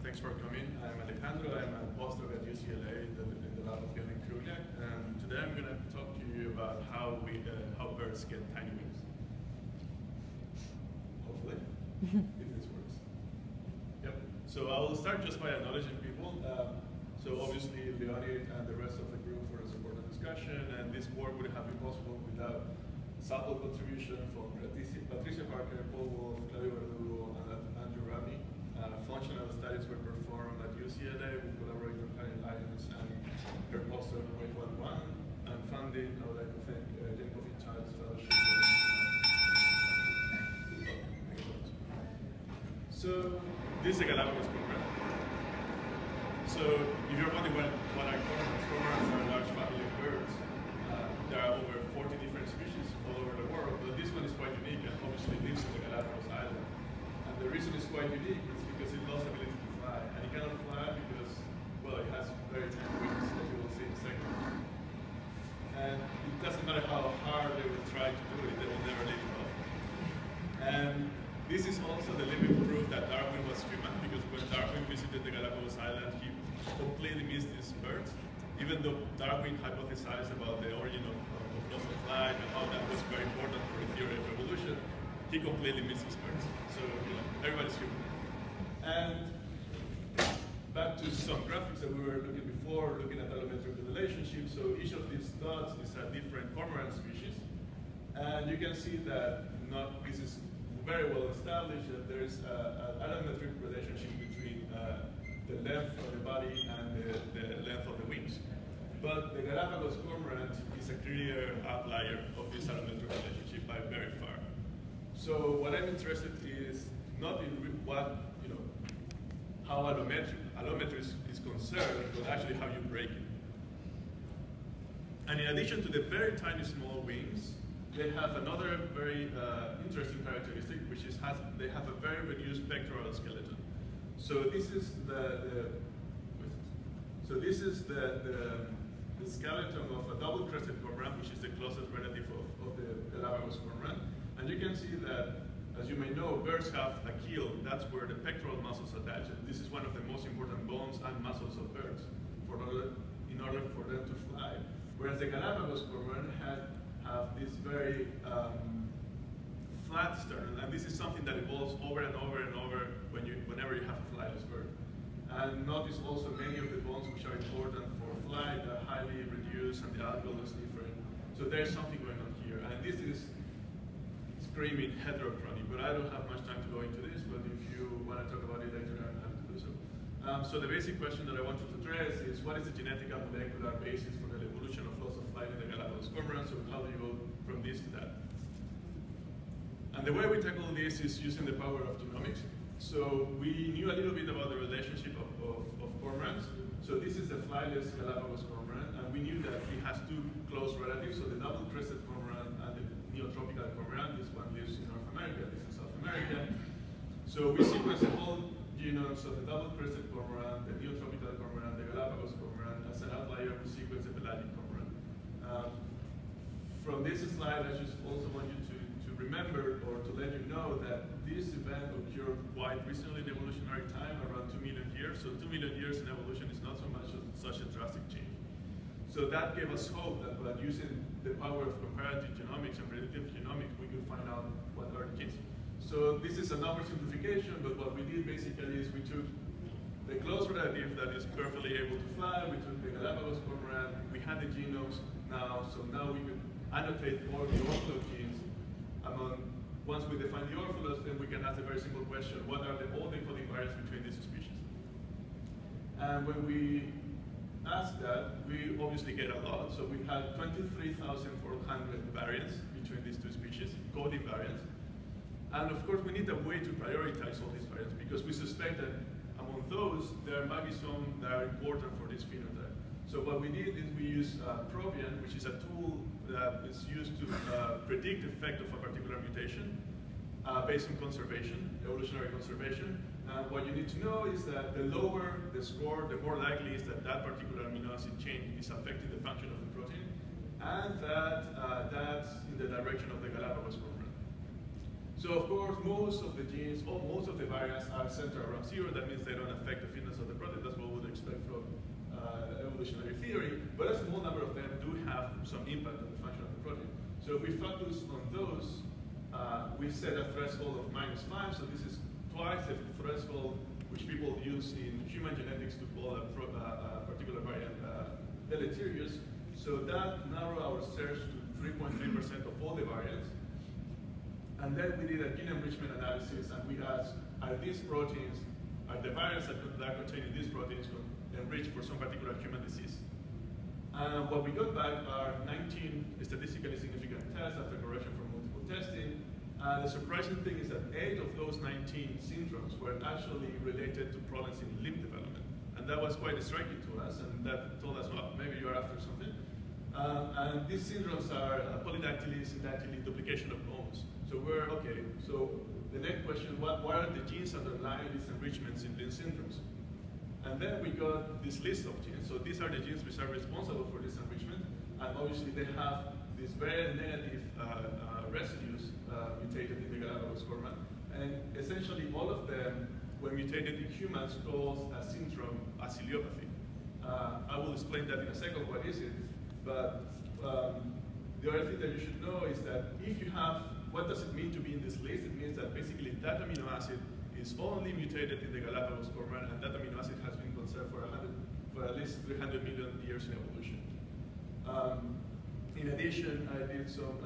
Thanks for coming. I'm Alejandro. I'm a postdoc at UCLA in the lab of Gavin Krugliak. And today I'm going to talk to you about how birds get tiny wings. Hopefully, if this works. Yep. So I will start just by acknowledging people. So obviously, Leonid and the rest of the group for a supportive discussion. And this work would have been possible without sample contribution from Patricia Parker, Paul Wolf, Claudio Verdugo, and Andrew Rami. Functional studies were performed at UCLA with collaborator Karen Lyons and her postdoc Wei Wan, and funding of the Genomics Child's Fellowship. So this is a Galapagos Cormorant. So if you're wondering what are cormorants, cormorants are a large family of birds. There are over 40 different species all over the world, but this one is quite unique and obviously lives in the Galapagos Island. And the reason it's quite unique is because it lost the ability to fly. And it cannot fly because, well, it has very tiny wings, as you will see in a second. And it doesn't matter how hard they will try to do it, they will never lift off. And this is also the living proof that Darwin was human, because when Darwin visited the Galapagos Island, he completely missed these birds. Even though Darwin hypothesized about the origin of loss of flight and how that was very important for the theory of evolution, he completely missed his birds. So, everybody's human. And back to some graphics that we were looking before, looking at allometric relationship. So each of these dots is a different cormorant species. And you can see that this is very well established that there is an allometric relationship between the length of the body and the length of the wings. But the Galapagos Cormorant is a clear outlier of this allometric relationship by very far. So what I'm interested is not in how allometry is concerned, but actually how you break it. And in addition to the very tiny small wings, they have another very interesting characteristic, which is they have a very reduced pectoral skeleton. So this is the skeleton of a double-crested cormorant, which is the closest relative of the Galapagos Cormorant. And you can see that, as you may know, birds have a keel. That's where the pectoral muscles attach. And this is one of the most important bones and muscles of birds in order for them to fly. Whereas the Galapagos Cormorant have this very flat sternum, and this is something that evolves over and over and over whenever you have a flightless bird. And notice also many of the bones which are important for flight are highly reduced, and the alveolus is different. So there's something going on here, and this is screaming heterochrony, but I don't have much time to go into this, but if you want to talk about it later, I'm happy to do so. So the basic question that I wanted to address is, what is the genetic and molecular basis for the evolution of loss of flight in the Galapagos Cormorant? So how do you go from this to that? And the way we tackle this is using the power of genomics. So we knew a little bit about the relationship of cormorants. So this is the flightless Galapagos Cormorant, and we knew that it has two close relatives, so the double-crested cormorant and the neotropical cormorant. This one lives in North America, this is South America. So we sequenced the whole genomes of the double-crested cormorant, the neotropical cormorant, the Galapagos Cormorant. As an outlier, we sequenced the pelagic cormorant. From this slide, I just also want you to remember, or to let you know, that this event occurred quite recently in evolutionary time, around 2 million years. So 2 million years in evolution is not so much such a drastic change. So that gave us hope that by using the power of comparative genomics and predictive genomics, we could find out what are the kids. So this is a number simplification, but what we did basically is we took the close relative that is perfectly able to fly, we took the Galapagos Cormorant, we had the genomes now, so now we could annotate all the ortholog genes. Once we define the orphalos, then we can ask a very simple question: what are all the coding variants between these species? And when we ask that, we obviously get a lot. So we had 23,400 variants between these two species, coding variants. And of course, we need a way to prioritize all these variants, because we suspect that among those, there might be some that are important for this phenotype. So what we did is we used Probian, which is a tool that is used to predict the effect of a particular mutation based on conservation, evolutionary conservation. What you need to know is that the lower the score, the more likely is that that particular amino acid change is affecting the function of the protein, and that that's in the direction of the Galapagos Cormorant. So of course, most of the genes, or most of the variants are centered around 0. That means they don't affect the fitness of the protein. That's what we would expect from evolutionary theory. But a small number of them do have some impact on the function of the protein. So if we focus on those, we set a threshold of -5. So this is twice the threshold which people use in human genetics to call a particular variant deleterious. So that narrowed our search to 3.3% of all the variants. And then we did a gene enrichment analysis, and we asked, are these proteins, are the variants that are contained in these proteins enriched for some particular human disease? And what we got back are 19 statistically significant tests after correction from multiple testing. The surprising thing is that 8 of those 19 syndromes were actually related to problems in limb development. And that was quite striking to us, and that told us, well, maybe you're after something. And these syndromes are polydactyly, syndactyly, duplication of bones. So we're, okay, so the next question, what are the genes underlying these enrichments in these syndromes? And then we got this list of genes. So these are the genes which are responsible for this enrichment. And obviously they have these very negative residues mutated in the Galapagos Cormorant. And essentially all of them, when mutated in humans, cause a syndrome, a ciliopathy. I will explain that in a second, what is it. But the other thing that you should know is that if you have, what does it mean to be in this list? It means that basically that amino acid is only mutated in the Galapagos Cormorant, and that amino acid has been conserved for at least 300 million years in evolution. In addition, I did some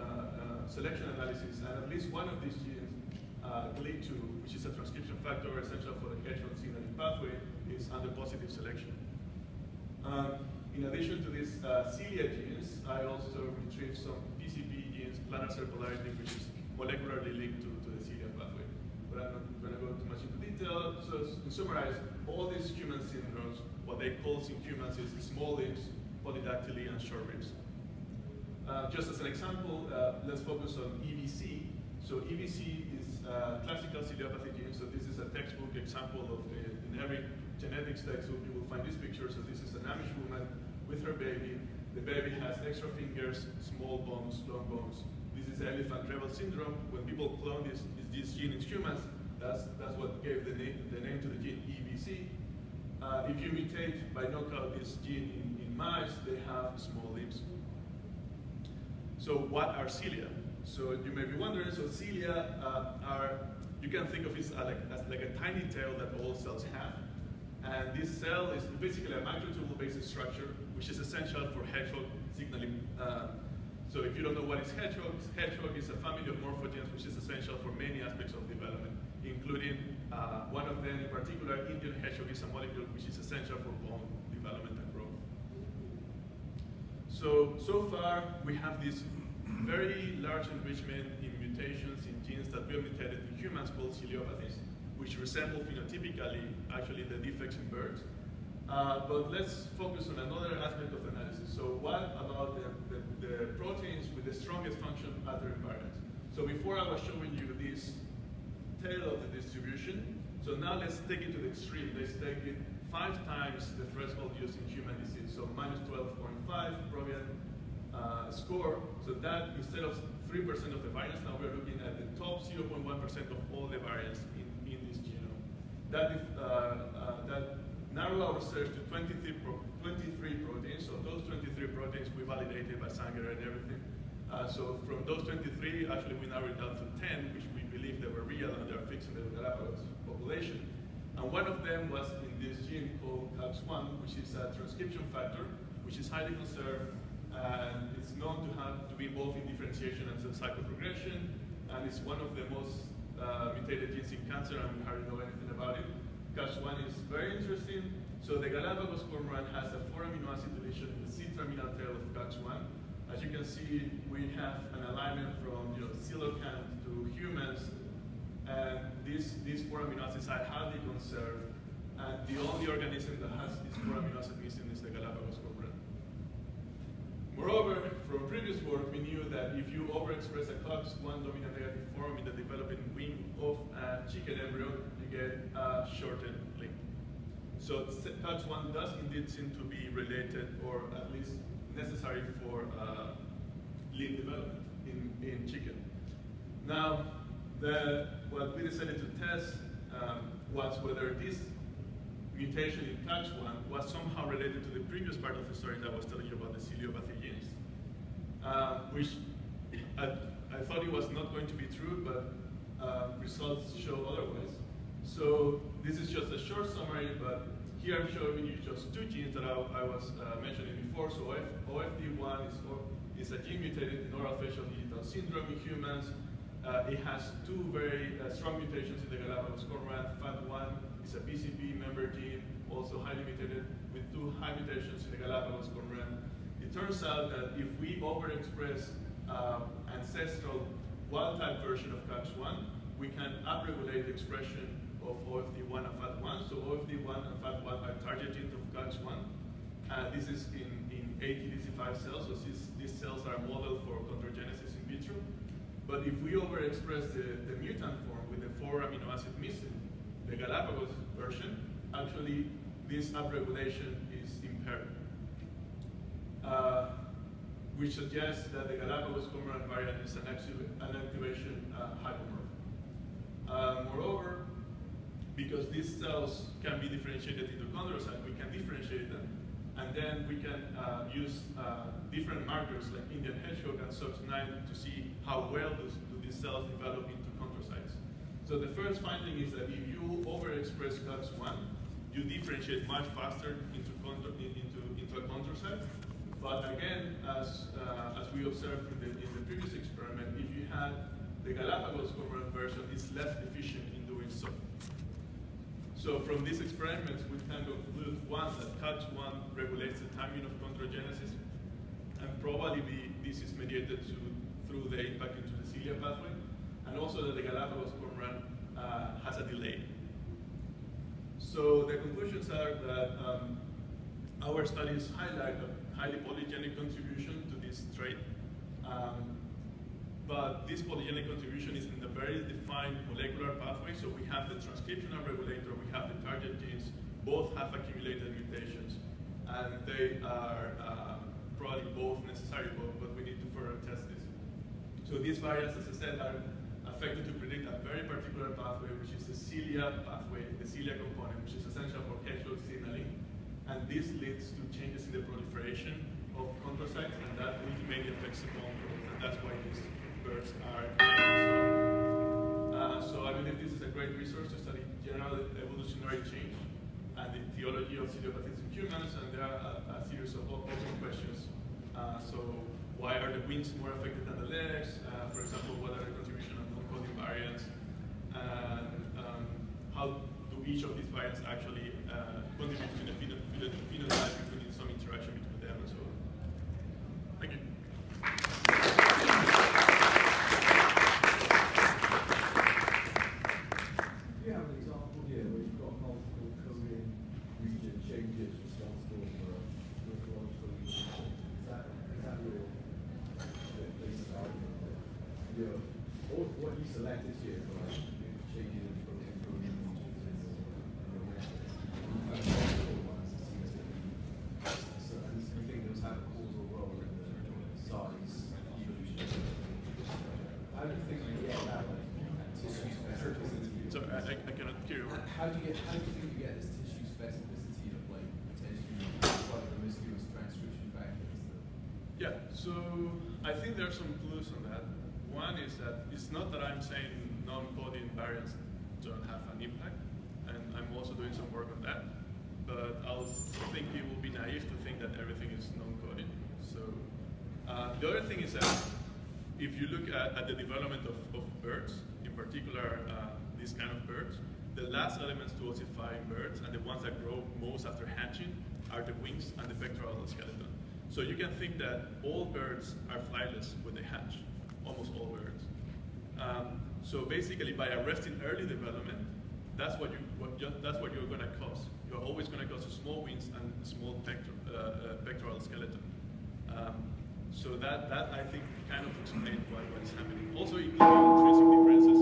selection analysis, and at least one of these genes, GLI2, which is a transcription factor essential for the hedgehog signaling pathway, is under positive selection. In addition to these cilia genes, I also retrieved some PCP genes, planar cell polarity, which is molecularly linked to the cilia pathway. But I'm not going to go too much into detail. So to summarize, all these human syndromes, what they call in humans is small limbs, polydactyly, and short ribs. Just as an example, let's focus on EVC. So EVC is classical ciliopathy gene. So this is a textbook example of, in every genetics textbook, you will find this picture. So this is an Amish woman with her baby. The baby has extra fingers, small bones, long bones. This is elephant rebel syndrome. When people clone this gene in humans, that's what gave the name to the gene EVC. If you mutate by knockout this gene in mice, they have small limbs. So what are cilia? So you may be wondering, so cilia you can think of it as like a tiny tail that all cells have. And this cell is basically a microtubule-based structure, which is essential for hedgehog signaling. So if you don't know what is hedgehog is a family of morphogenes which is essential for many aspects of development, including one of them in particular, Indian hedgehog is a molecule which is essential for bone development and growth. So far, we have this very large enrichment in mutations in genes that we have mutated in humans called ciliopathies, which resemble phenotypically actually the defects in birds. But let's focus on another aspect of analysis. So what about the proteins with the strongest function at their environments? So before I was showing you this tail of the distribution, so now let's take it to the extreme. Let's take it 5 times the threshold used in human disease. So minus 12.5 Provian score. So that instead of 3% of the variants, now we're looking at the top 0.1% of all the variants in this genome. That narrowed our search to 23 proteins. So those 23 proteins we validated by Sanger and everything. So from those 23, actually we narrowed it down to 10, which we believe they were real and they are fixed in the Galapagos population. And one of them was in this gene called CAX1, which is a transcription factor, which is highly conserved, and it's known to be involved in differentiation and cell cycle progression, and it's one of the most mutated genes in cancer, and we hardly know anything about it. CAX1 is very interesting. So the Galapagos Cormorant has a 4 amino acid deletion in the C-terminal tail of CAX1. As you can see, we have an alignment from coelacanth to humans, and these 4 amino acids are highly conserved, and the only organism that has this 4 amino acid missing is the Galapagos Cormorant. Moreover, from previous work, we knew that if you overexpress a COX-1 dominant negative form in the developing wing of a chicken embryo, you get a shortened link. So COX-1 does indeed seem to be related, or at least necessary for limb development in chicken. Now, what we decided to test was whether this mutation in CAX1 was somehow related to the previous part of the story that I was telling you about the ciliopathy genes, which I thought it was not going to be true, but results show otherwise. So this is just a short summary, but here I'm showing you just two genes that I was mentioning before. So OFD1 is a gene mutated in oral facial digital syndrome in humans. It has two very strong mutations in the Galapagos Cormorant. FAT1 is a PCB member gene, also highly mutated, with two high mutations in the Galapagos Cormorant. It turns out that if we overexpress ancestral wild-type version of CAX1, we can upregulate the expression of OFD1 and FAT1. So OFD1 and FAT1 are target genes of CAX1. This is in ATDC5 cells, so these cells are modeled for chondrogenesis in vitro. But if we overexpress the mutant form with the 4 amino acid missing, the Galapagos version, actually this upregulation is impaired, which suggests that the Galapagos Cormorant variant is an activation hypomorph. Moreover, because these cells can be differentiated into chondrocytes, we can differentiate them, and then we can use different markers like Indian hedgehog and SOX9 to see how well do these cells develop into chondrocytes. So the first finding is that if you overexpress CAX1, you differentiate much faster into a chondrocyte. But again, as we observed in the previous experiment, if you had the Galapagos Cormorant version, it's less efficient in doing so. So from these experiments, we can conclude, one, that CAX1 regulates the timing of chondrogenesis, and probably this is mediated through the impact into the cilia pathway, and also that the Galapagos Cormorant has a delay. So the conclusions are that our studies highlight a highly polygenic contribution to this trait, but this polygenic contribution is in a very defined molecular pathway. So we have the transcriptional regulator, we have the target genes, both have accumulated mutations, and they are probably both necessary, but we need to further test this. So these variants, as I said, are affected to predict a very particular pathway, which is the cilia pathway, the cilia component, which is essential for hedgehog signaling. And this leads to changes in the proliferation of chondrocytes, and that ultimately affects the bone growth, and that's why these birds are so I believe this is a great resource to study general evolutionary change and the etiology of ciliopathies in humans, and there are a series of open questions. So why are the wings more affected than the legs? For example, what are the contribution of non-coding variants? And how do each of these variants actually contribute to the phenotype, if we need some interaction between them and so on. Thank you. Do you have an example here where you've got multiple coding region changes responsible for a morphological mutation? Is that your basic argument? What you selected here for like changes in protein regions and your methods? You found multiple ones that seem to be, so and you think those have a causal role in the size evolution? How do you think you get that like tissue specificity? Sorry, I cannot hear you. How do you think you get this tissue specificity of like potentially quite promiscuous transcription factors? Yeah, so I think there are some clues on that. One is that it's not that I'm saying non-coding variants don't have an impact, and I'm also doing some work on that. But I'll think it will be naive to think that everything is non-coding. So the other thing is that if you look at the development of birds, in particular these kind of birds, the last elements to ossify in birds and the ones that grow most after hatching are the wings and the pectoral skeleton. So you can think that all birds are flightless when they hatch, almost all birds. So basically, by arresting early development, that's what you're going to cause. You're always going to cause small wings and small pectoral skeleton. So that I think kind of explains what is happening. Also, it could be intrinsic differences